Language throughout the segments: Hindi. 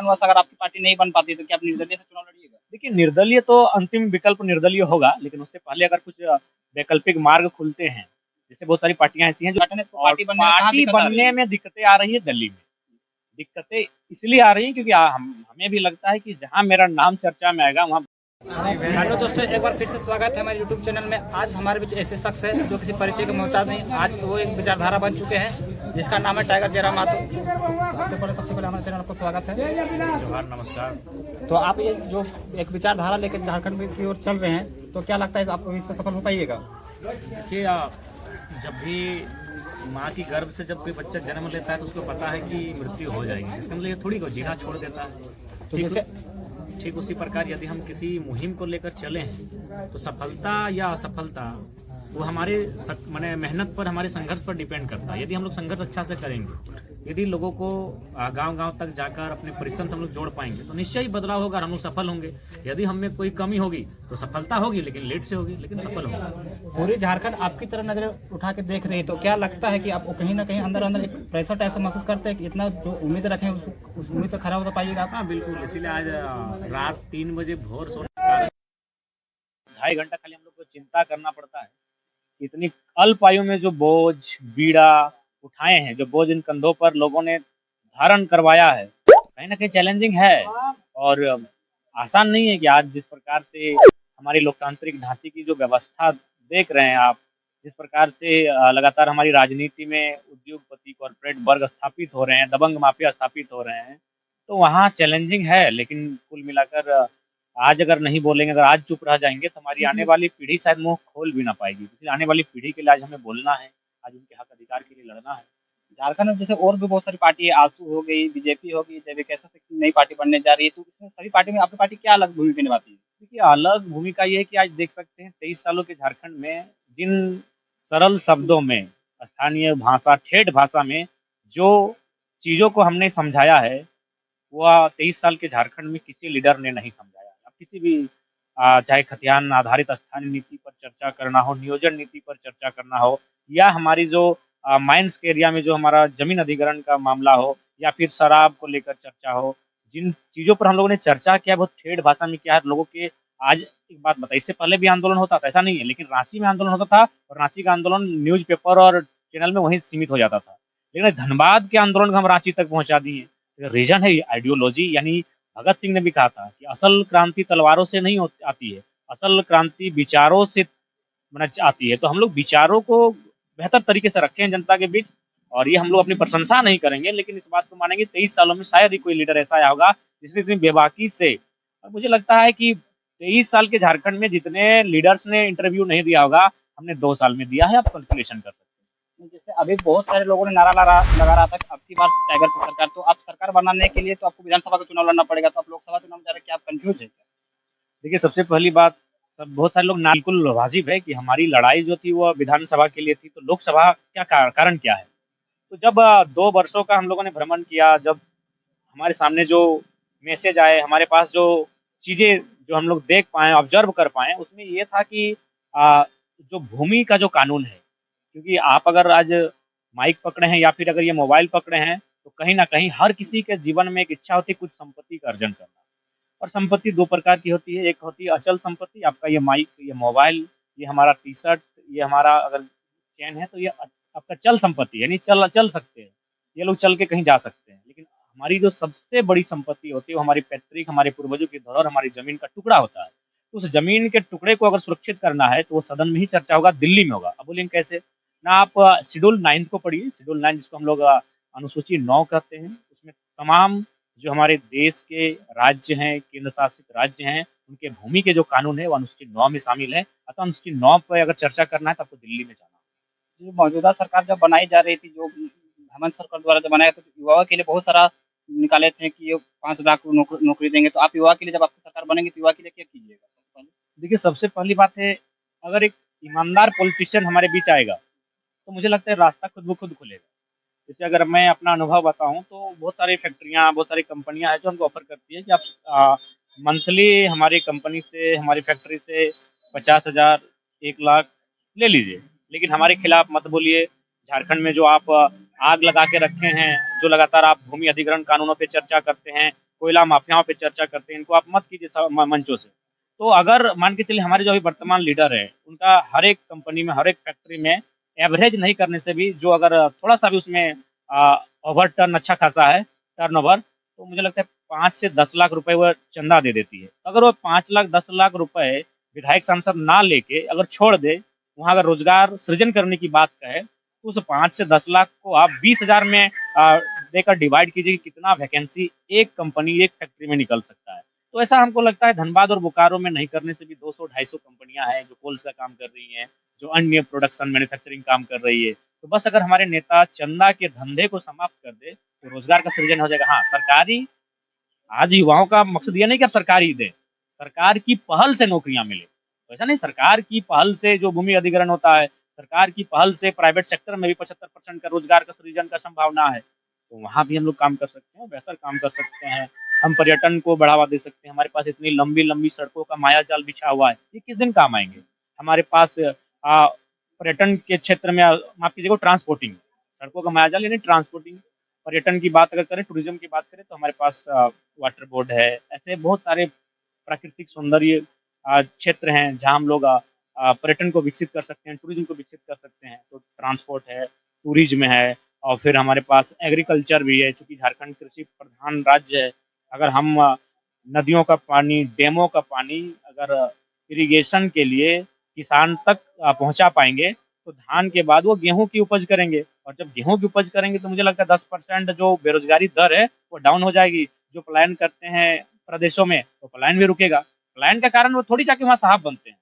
कारणवश अगर आपकी पार्टी नहीं बन पाती तो क्या आप निर्दलीय से चुनाव लड़िएगा? देखिए, निर्दलीय तो अंतिम विकल्प निर्दलीय होगा, लेकिन उससे पहले अगर कुछ वैकल्पिक मार्ग खुलते हैं, जैसे बहुत सारी पार्टियां ऐसी हैं जो संगठन इसको पार्टी बनने में कहाँ पार्टी दिक्कत आ रही बनने है? में दिक्कतें आ रही है दिल्ली में। दिक्कतें इसलिए आ रही हैं क्योंकि हमें भी लगता है कि जहां मेरा नाम चर्चा में आएगा वहां। हेलो दोस्तों, एक बार फिर से स्वागत है हमारे यूट्यूब चैनल में। आज हमारे बीच ऐसे शख्स है जो किसी परिचय का मोहताज नहीं, आज वो एक विचारधारा बन चुके हैं जिसका नाम है टाइगर जयराम माथुर। सबसे पहले हमारे चैनल पर स्वागत है। जोहार, नमस्कार। तो आप ये जो एक विचारधारा लेकर झारखंड की ओर चल रहे हैं, तो क्या लगता है आप इसमें सफल हो पाइएगा? देखिए, जब भी माँ की गर्भ से जब कोई बच्चा जन्म लेता है तो उसको पता है कि मृत्यु हो जाएगी, इसका मतलब ये थोड़ी को जीना छोड़ देता है। तो जैसे ठीक उसी प्रकार यदि हम किसी मुहिम को लेकर चले हैं तो सफलता या असफलता वो हमारे माने मेहनत पर, हमारे संघर्ष पर डिपेंड करता है। यदि हम लोग संघर्ष अच्छा से करेंगे, यदि लोगों को गांव-गांव तक जाकर अपने परिश्रम से हम लोग जोड़ पाएंगे तो निश्चय ही बदलाव होगा और हम लोग सफल होंगे। यदि हम में कोई कमी होगी तो सफलता होगी, लेकिन लेट से होगी, लेकिन सफल होगी। पूरी झारखंड आपकी तरह नजर उठा के देख रही है, तो क्या लगता है कि आप कहीं ना कहीं अंदर अंदर एक प्रेशर टाइप से महसूस करते हैं कि इतना जो उम्मीद रखें उस उम्मीद पर खरा हो पाइएगा आप? हाँ बिल्कुल, इसीलिए आज रात 3 बजे भोर सोने के कारण 2.5 घंटा खाली हम लोग को चिंता करना पड़ता है। इतनी अल्प आयु में जो बोझ बीड़ा उठाए हैं, जो बोझ इन कंधों पर लोगों ने धारण करवाया है, कहीं ना कहीं चैलेंजिंग है और आसान नहीं है कि आज जिस प्रकार से हमारी लोकतांत्रिक ढांचे की जो व्यवस्था देख रहे हैं आप, जिस प्रकार से लगातार हमारी राजनीति में उद्योगपति कॉरपोरेट वर्ग स्थापित हो रहे हैं, दबंग माफिया स्थापित हो रहे हैं, तो वहाँ चैलेंजिंग है। लेकिन कुल मिलाकर आज अगर नहीं बोलेंगे, अगर आज चुप रह जाएंगे तो हमारी आने वाली पीढ़ी शायद मुंह खोल भी ना पाएगी। इसलिए आने वाली पीढ़ी के लिए आज हमें बोलना है, आज उनके हक अधिकार के लिए लड़ना है। झारखंड में जैसे और भी बहुत सारी पार्टी है, आजसू हो गई, बीजेपी हो गई, जैसे कैसे से नई पार्टी बनने जा रही है, तो इसमें सभी पार्टी में आपकी पार्टी क्या अलग भूमिका निभाती है? देखिए, अलग भूमिका ये है कि आज देख सकते हैं 23 सालों के झारखंड में जिन सरल शब्दों में, स्थानीय भाषा, ठेठ भाषा में जो चीज़ों को हमने समझाया है, वह 23 साल के झारखंड में किसी लीडर ने नहीं समझाया। अब किसी भी चाहे खतियान आधारित स्थानीय नीति पर चर्चा करना हो, नियोजन नीति पर चर्चा करना हो, या हमारी जो माइंस के एरिया में जो हमारा जमीन अधिग्रहण का मामला हो, या फिर शराब को लेकर चर्चा हो, जिन चीज़ों पर हम लोगों ने चर्चा किया बहुत ठेठ भाषा में किया है लोगों के। आज एक बात बताइए, इससे पहले भी आंदोलन होता था, ऐसा नहीं है, लेकिन रांची में आंदोलन होता था और रांची का आंदोलन न्यूज़पेपर और चैनल में वहीं सीमित हो जाता था। लेकिन धनबाद के आंदोलन को हम रांची तक पहुंचा दिए। रीजन है आइडियोलॉजी। यानी भगत सिंह ने भी कहा था कि असल क्रांति तलवारों से नहीं आती है, असल क्रांति विचारों से आती है। तो हम लोग विचारों को बेहतर तरीके से रखे हैं जनता के बीच, और ये हम लोग अपनी प्रशंसा नहीं करेंगे, लेकिन इस बात को मानेंगे 23 सालों में शायद ही कोई लीडर ऐसा आया होगा जिसने इतनी बेबाकी से, और मुझे लगता है कि 23 साल के झारखंड में जितने लीडर्स ने इंटरव्यू नहीं दिया होगा, हमने 2 साल में दिया है। आप कैलकुलेशन कर सकते हैं। जैसे अभी बहुत सारे लोगों ने नारा लगा रहा था कि अब की बार टाइगर की सरकार, तो आप सरकार बनाने के लिए तो आपको विधानसभा का चुनाव लड़ना पड़ेगा, तो आप लोकसभा चुनाव में जा रहे हैं, क्या आप कंफ्यूज है? देखिए, सबसे पहली बात, सब बहुत सारे लोग बिल्कुल वाजिब है कि हमारी लड़ाई जो थी वो विधानसभा के लिए थी, तो लोकसभा क्या कारण क्या है? तो जब 2 वर्षों का हम लोगों ने भ्रमण किया, जब हमारे सामने जो मैसेज आए, हमारे पास जो चीज़ें जो हम लोग देख पाएँ, ऑब्जर्व कर पाएँ, उसमें ये था कि जो भूमि का जो कानून है, क्योंकि आप अगर आज माइक पकड़े हैं या फिर अगर ये मोबाइल पकड़े हैं, तो कहीं न कहीं हर किसी के जीवन में एक इच्छा होती है कुछ संपत्ति का अर्जन करना। और संपत्ति 2 प्रकार की होती है, एक होती है अचल संपत्ति, आपका ये माइक, ये मोबाइल, ये हमारा टी-शर्ट, ये हमारा अगर चेन है, तो ये आपका चल संपत्ति, यानी चल सकते हैं, ये लोग चल के कहीं जा सकते हैं। लेकिन हमारी जो सबसे बड़ी संपत्ति होती है वो हमारी पैतृक, हमारे पूर्वजों की धरोहर, हमारी ज़मीन का टुकड़ा होता है। तो उस ज़मीन के टुकड़े को अगर सुरक्षित करना है तो वो सदन में ही चर्चा होगा, दिल्ली में होगा। अब बोलेंगे कैसे? ना आप शेड्यूल 9 को पढ़िए, शेड्यूल 9 जिसको हम लोग अनुसूची 9 कहते हैं, उसमें तमाम जो हमारे देश के राज्य हैं, केंद्र शासित राज्य हैं, उनके भूमि के जो कानून है वो अनुसूची 9 में शामिल है। अतः अनुसूची 9 पे अगर चर्चा करना है तो आपको दिल्ली में जाना होगा। जो मौजूदा सरकार जब बनाई जा रही थी, जो हेमंत सरकार द्वारा जब बनाया, तो युवाओं के लिए बहुत सारा निकाले थे कि ये 5 लाख नौकरी देंगे, तो आप युवा के लिए जब आपकी सरकार बनेगी तो युवा के लिए क्या कीजिएगा? सबसे पहले देखिए, सबसे पहली बात है, अगर एक ईमानदार पॉलिटिशियन हमारे बीच आएगा, तो मुझे लगता है रास्ता खुद ब खुद खुलेगा। जैसे अगर मैं अपना अनुभव बताऊँ तो बहुत सारी फैक्ट्रियाँ, बहुत सारी कंपनियाँ हैं जो हमको ऑफ़र करती है कि आप मंथली हमारी कंपनी से, हमारी फैक्ट्री से 50,000, 1 लाख ले लीजिए, लेकिन हमारे खिलाफ मत बोलिए। झारखंड में जो आप आग लगा के रखे हैं, जो लगातार आप भूमि अधिग्रहण कानूनों पे चर्चा करते हैं, कोयला माफियाओं पे चर्चा करते हैं, इनको आप मत कीजिए मंचों से। तो अगर मान के चलिए हमारे जो अभी वर्तमान लीडर है, उनका हर एक कंपनी में, हर एक फैक्ट्री में एवरेज नहीं करने से भी जो अगर थोड़ा सा भी उसमें ओवर टर्न अच्छा खासा है, टर्नओवर, तो मुझे लगता है 5 से 10 लाख रुपए वो चंदा दे देती है। अगर वो 5 लाख 10 लाख रुपए विधायक सांसद ना लेके अगर छोड़ दे, वहाँ अगर रोजगार सृजन करने की बात कहे, तो उस 5 से 10 लाख को आप 20,000 में देकर डिवाइड कीजिए कि कितना वैकेंसी एक कंपनी, एक फैक्ट्री में निकल सकता है। तो ऐसा हमको लगता है धनबाद और बोकारो में नहीं करने से भी 200-250 कंपनियां हैं जो कोल्स का काम कर रही हैं, जो अन्य प्रोडक्शन मैन्युफैक्चरिंग काम कर रही है। तो बस अगर हमारे नेता चंदा के धंधे को समाप्त कर दे तो रोजगार का सृजन हो जाएगा। हाँ, सरकारी आज युवाओं का मकसद ये नहीं कि आप सरकार ही दे, सरकार की पहल से नौकरियां मिले। तो ऐसा नहीं, सरकार की पहल से जो भूमि अधिग्रहण होता है, सरकार की पहल से प्राइवेट सेक्टर में भी 75% का रोजगार का सृजन का संभावना है। तो वहाँ भी हम लोग काम कर सकते हैं, बेहतर काम कर सकते हैं। हम पर्यटन को बढ़ावा दे सकते हैं। हमारे पास इतनी लंबी लंबी सड़कों का मायाजाल बिछा हुआ है, ये किस दिन काम आएंगे? हमारे पास पर्यटन के क्षेत्र में माफ कीजिएगा ट्रांसपोर्टिंग, सड़कों का मायाजाल यानी ट्रांसपोर्टिंग। पर्यटन की बात अगर करें, टूरिज्म की बात करें, तो हमारे पास वाटर बोर्ड है। ऐसे बहुत सारे प्राकृतिक सौंदर्य क्षेत्र हैं जहाँ हम लोग पर्यटन को विकसित कर सकते हैं, टूरिज्म को विकसित कर सकते हैं। तो ट्रांसपोर्ट है, टूरिज्म है, और फिर हमारे पास एग्रीकल्चर भी है। चूँकि झारखंड कृषि प्रधान राज्य है, अगर हम नदियों का पानी, डैमों का पानी अगर इरिगेशन के लिए किसान तक पहुँचा पाएँगे, तो धान के बाद वो गेहूँ की उपज करेंगे, और जब गेहूँ की उपज करेंगे तो मुझे लगता है 10% जो बेरोजगारी दर है वो डाउन हो जाएगी। जो पलायन करते हैं प्रदेशों में, तो पलायन भी रुकेगा। पलायन का कारण वो थोड़ी जाके वहाँ साहब बनते हैं।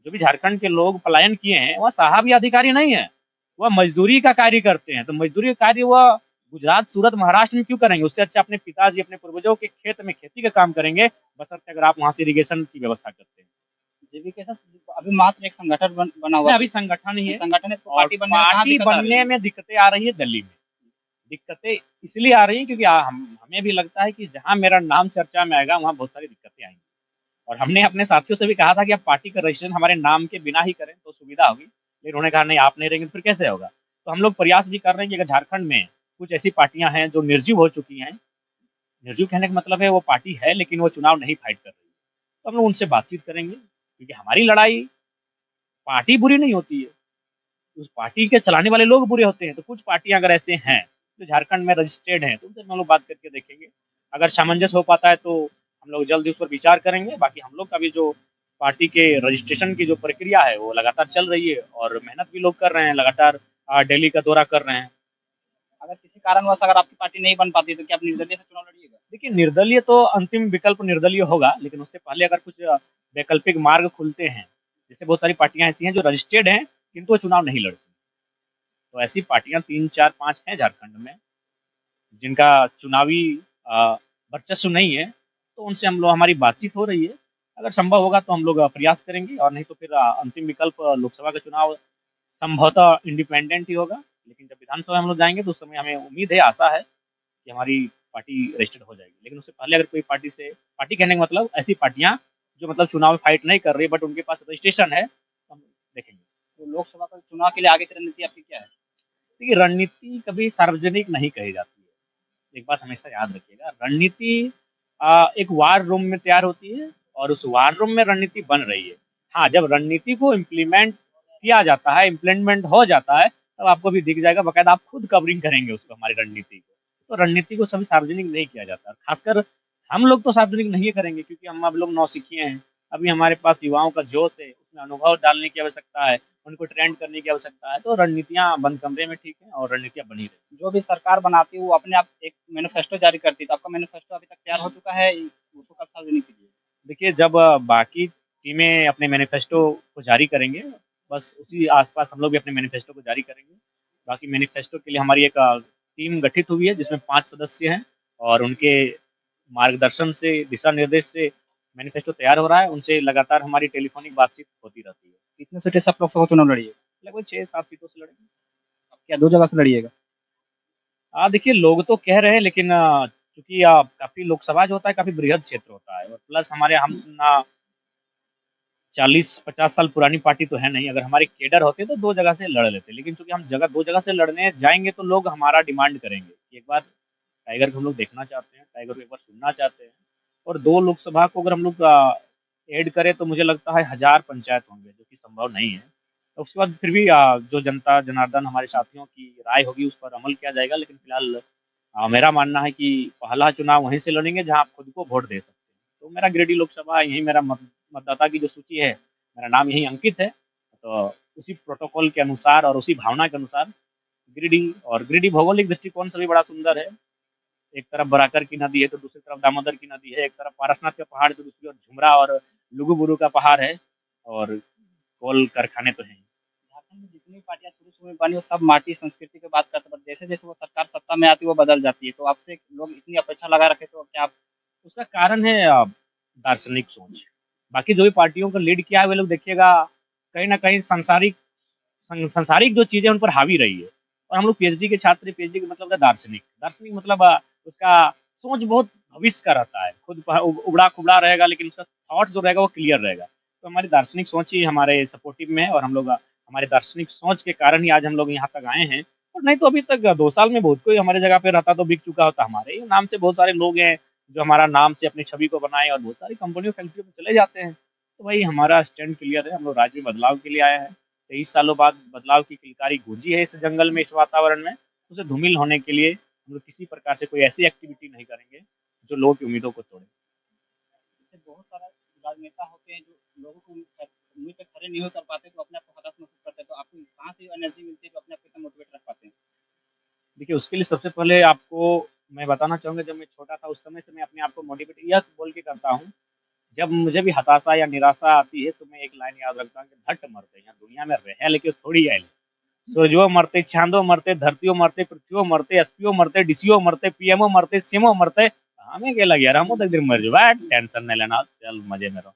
जो भी झारखंड के लोग पलायन किए हैं वह साहब या अधिकारी नहीं है, वह मजदूरी का कार्य करते हैं। तो मजदूरी का कार्य वह गुजरात, सूरत, महाराष्ट्र में क्यों करेंगे? उससे अच्छा अपने पिताजी, अपने पूर्वजों के खेत में खेती का काम करेंगे, बशर्ते अगर आप वहाँ से इरिगेशन की व्यवस्था करते हैं। जीविका अभी मात्र एक संगठन बना हुआ नहीं, है। अभी संगठन ही है। संगठन है, इसको और पार्टी बनने में कहाँ पार्टी दिक्कत आ रही बनने है? में दिक्कतें आ रही है दिल्ली में। दिक्कतें इसलिए आ रही हैं क्योंकि हमें भी लगता है कि जहाँ मेरा नाम चर्चा में आएगा वहाँ बहुत सारी दिक्कतें आएंगी। और हमने अपने साथियों से भी कहा था कि आप पार्टी का रजिस्ट्रेशन हमारे नाम के बिना ही करें तो सुविधा होगी, लेकिन उन्होंने कहा नहीं, आप नहीं रहेंगे तो फिर कैसे होगा? तो हम लोग प्रयास भी कर रहे हैं कि अगर झारखंड में कुछ ऐसी पार्टियां हैं जो निर्जीव हो चुकी हैं, निर्जीव कहने का मतलब है वो पार्टी है लेकिन वो चुनाव नहीं फाइट कर रही है, तो हम लोग उनसे बातचीत करेंगे। क्योंकि हमारी लड़ाई पार्टी बुरी नहीं होती है, उस पार्टी के चलाने वाले लोग बुरे होते हैं। तो कुछ पार्टियां अगर ऐसे हैं जो झारखंड में रजिस्टर्ड हैं, तो उनसे हम लोग बात करके देखेंगे। अगर सामंजस्य हो पाता है तो हम लोग जल्दी उस पर विचार करेंगे। बाकी हम लोग का भी जो पार्टी के रजिस्ट्रेशन की जो प्रक्रिया है वो लगातार चल रही है, और मेहनत भी लोग कर रहे हैं, लगातार दिल्ली का दौरा कर रहे हैं। अगर किसी कारणवश अगर आपकी पार्टी नहीं बन पाती तो क्या आप निर्दलीय से चुनाव लड़िएगा? देखिए, निर्दलीय तो अंतिम विकल्प निर्दलीय होगा, लेकिन उससे पहले अगर कुछ वैकल्पिक मार्ग खुलते हैं, जैसे बहुत सारी पार्टियां ऐसी हैं जो रजिस्टर्ड हैं किंतु वो चुनाव नहीं लड़ती, तो ऐसी पार्टियां 3, 4, 5 हैं झारखंड में जिनका चुनावी वर्चस्व नहीं है, तो उनसे हम लोग, हमारी बातचीत हो रही है। अगर संभव होगा तो हम लोग प्रयास करेंगे, और नहीं तो फिर अंतिम विकल्प लोकसभा का चुनाव संभवतः इंडिपेंडेंट ही होगा। लेकिन जब विधानसभा हम लोग जाएंगे तो उस समय हमें उम्मीद है, आशा है कि हमारी पार्टी रजिस्टर्ड हो जाएगी। लेकिन उससे पहले अगर कोई पार्टी से, पार्टी कहने का मतलब ऐसी पार्टियां जो मतलब चुनाव में फाइट नहीं कर रही बट उनके पास रजिस्ट्रेशन है, तो हम देखेंगे। तो लोकसभा का चुनाव के लिए आगे की रणनीति आपकी क्या है? देखिए, रणनीति कभी सार्वजनिक नहीं कही जाती है। एक बात हमेशा याद रखिएगा, रणनीति एक वार रूम में तैयार होती है और उस वार रूम में रणनीति बन रही है। हाँ, जब रणनीति को इम्प्लीमेंट किया जाता है, इम्प्लीमेंट हो जाता है, तब आपको भी दिख जाएगा, बाकायदा आप खुद कवरिंग करेंगे उसको, हमारी रणनीति को। तो रणनीति को सभी सार्वजनिक नहीं किया जाता, खासकर हम लोग तो सार्वजनिक नहीं करेंगे क्योंकि हम अब लोग नौसिखिए हैं। अभी हमारे पास युवाओं का जोश है, उसमें अनुभव डालने की आवश्यकता है, उनको ट्रेंड करने की आवश्यकता है। तो रणनीतियाँ बंद कमरे में ठीक है और रणनीतियाँ बनी रही। जो भी सरकार बनाती है वो अपने आप एक मैनिफेस्टो जारी करती है, तो आपका मैनिफेस्टो अभी तक तैयार हो चुका है, उसको कब सार्वजनिक कीजिए? देखिए, जब बाकी टीमें अपने मैनिफेस्टो को जारी करेंगे, बस उसी आसपास हम लोग भी अपने मैनिफेस्टो को जारी करेंगे। बाकी मैनिफेस्टो के लिए हमारी एक टीम गठित हुई है जिसमें 5 सदस्य हैं, और उनके मार्गदर्शन से, दिशा निर्देश से मैनिफेस्टो तैयार हो रहा है। उनसे लगातार हमारी टेलीफोनिक बातचीत होती रहती है। कितने सीटें से आप लोकसभा चुनाव लड़िएगा? लगभग 6-7 सीटों से लड़ेंगे। आप क्या 2 जगह से लड़िएगा? देखिए, लोग तो कह रहे हैं, लेकिन चूँकि काफ़ी लोकसभा जो होता है काफ़ी बृहद क्षेत्र होता है, और प्लस हमारे हम ना 40-50 साल पुरानी पार्टी तो है नहीं। अगर हमारे केडर होते तो 2 जगह से लड़ लेते, लेकिन चूँकि हम 2 जगह से लड़ने जाएँगे तो लोग हमारा डिमांड करेंगे कि एक बार टाइगर को हम लोग देखना चाहते हैं, टाइगर को एक बार सुनना चाहते हैं। और 2 लोकसभा को अगर हम लोग ऐड करें तो मुझे लगता है 1000 पंचायत होंगे, जो कि संभव नहीं है। तो उसके बाद फिर भी जो जनता जनार्दन हमारे साथियों की राय होगी उस पर अमल किया जाएगा। लेकिन फिलहाल मेरा मानना है कि पहला चुनाव वहीं से लड़ेंगे जहाँ आप खुद को वोट दे सकते हैं। तो मेरा गिरिडीह लोकसभा यहीं मेरा मतदाता की जो सूची है, मेरा नाम यहीं अंकित है। तो उसी प्रोटोकॉल के अनुसार और उसी भावना के अनुसार गिरिडीह भौगोलिक दृष्टिकोण से भी बड़ा सुंदर है। एक तरफ बराकर की नदी है तो दूसरी तरफ दामोदर की नदी है, एक तरफ पारसनाथ का पहाड़ है तो दूसरी ओर झुमरा और लुगुबुरु का पहाड़ है, और कोल कारखाने तो हैं। झारखंड में जितनी पार्टियां शुरू में बनी वो सब माटी संस्कृति की बात करते हैं, पर जैसे जैसे वो सरकार सत्ता में आती है वो बदल जाती है। तो आपसे लोग इतनी अपेक्षा लगा रखे, तो क्या आप उसका कारण है दार्शनिक सोच। बाकी जो भी पार्टियों को लीड किया है वे लोग देखिएगा कहीं ना कहीं सांसारिक जो चीजें उन पर हावी रही है। और हम लोग पीएचडी के छात्र, पीएचडी का मतलब होता है दार्शनिक मतलब उसका सोच बहुत भविष्य का रहता है, खुद उबड़ा खुबड़ा रहेगा लेकिन उसका थॉट्स जो रहेगा वो क्लियर रहेगा। तो हमारी दार्शनिक सोच ही हमारे सपोर्टिव में है, और हम लोग हमारे दार्शनिक सोच के कारण ही आज हम लोग यहाँ तक आए हैं। और नहीं तो अभी तक 2 साल में बहुत कोई हमारे जगह पे रहता तो बिक चुका होता। हमारे ही नाम से बहुत सारे लोग हैं जो हमारा नाम से अपनी छवि को बनाए और बहुत सारी कंपनियों फैक्ट्रियों में चले जाते हैं। तो भाई हमारा स्टैंड क्लियर है, हम लोग राज्य में बदलाव के लिए आए हैं। 23 सालों बाद बदलाव की किलकारी गूंजी है इस जंगल में, इस वातावरण में। उसे धूमिल होने के लिए हम लोग किसी प्रकार से कोई ऐसी एक्टिविटी नहीं करेंगे जो लोगों की उम्मीदों को तोड़े। जैसे बहुत सारा राजनेता होते हैं जो लोगों को उम्मीद पे खड़े नहीं हो कर पाते, तो अपने आप को हताश महसूस करते हैं, तो आपको कहाँ से एनर्जी मिलती है जो अपने आप को इतना मोटिवेट रख पाते हैं? देखिए, उसके लिए सबसे पहले आपको मैं बताना चाहूँगा, जब मैं छोटा था उस समय से मैं अपने आप को मोटिवेट यह बोल के करता हूँ, जब मुझे भी हताशा या निराशा आती है तो मैं एक लाइन याद रखता हूँ कि धट मरते यहाँ दुनिया में रहे लेकिन थोड़ी आए। सूरजो मरते, चांदो मरते, धरतियों मरते, पृथ्वियों मरते, एसपीओ मरते, डीसीओ मरते, पीएमओ मरते, सीएमओ मरते, हमें क्या लग यार, हम तक दिन मर जाए, टेंशन नहीं लेना, चल मजे में रहो।